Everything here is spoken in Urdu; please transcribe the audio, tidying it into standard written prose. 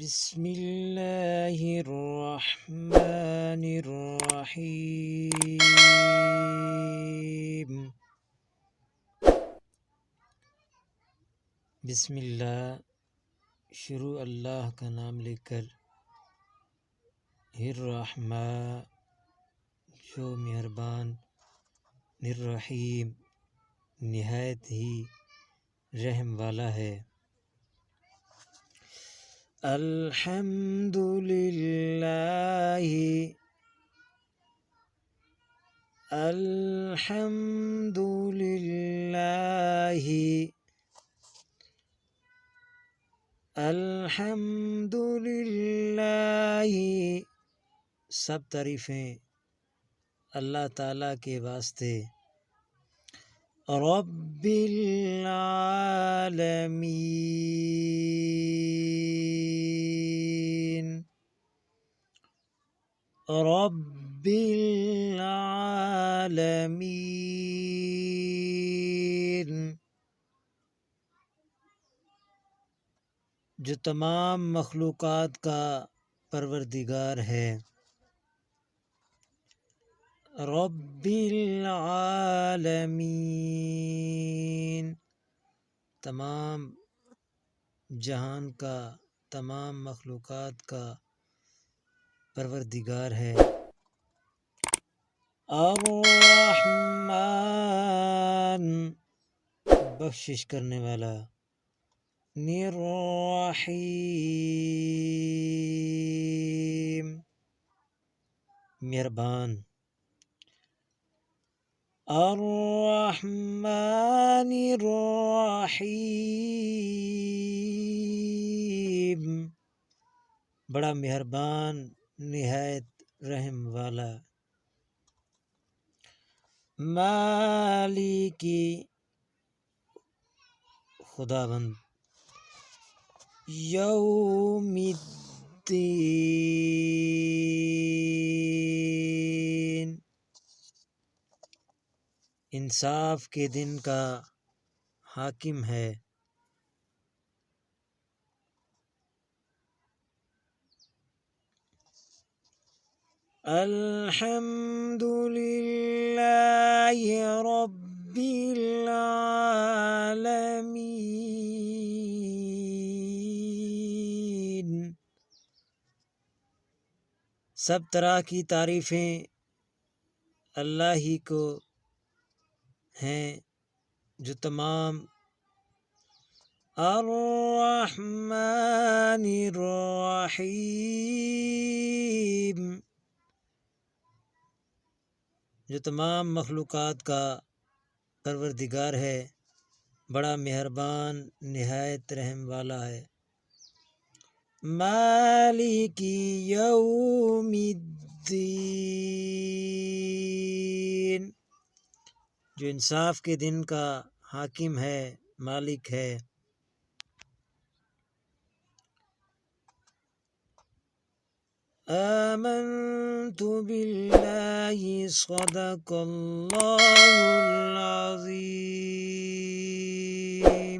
بسم اللہ الرحمن الرحیم۔ بسم اللہ، شروع اللہ کا نام لے کر، الرحمن جو مہربان، الرحیم نہایت ہی رحم والا ہے۔ الحمد للہ، الحمد للہ، الحمد للہ، سب تعریفیں اللہ تعالیٰ کے واسطے۔ رب العالمین، رب العالمین، جو تمام مخلوقات کا پروردگار ہے۔ رب العالمین، تمام جہان کا، تمام مخلوقات کا پروردگار ہے۔ الرحمن، بخشش کرنے والا۔ الرحیم، مہربان۔ الرحمن الرحیم، بڑا مہربان، نہایت رحم والا۔ مالکی، خداوند۔ یوم الدین، انصاف کے دن کا حاکم ہے۔ الحمد للہ رب العالمین، سب طرح کی تعریفیں اللہ ہی کو ہیں جو تمام۔ الرحمن الرحیم، جو تمام مخلوقات کا پروردگار ہے، بڑا مہربان، نہایت رحم والا ہے۔ مالک یوم الدین، جو انصاف کے دن کا حاکم ہے، مالک ہے۔ آمنت باللہ، صدق اللہ العظیم۔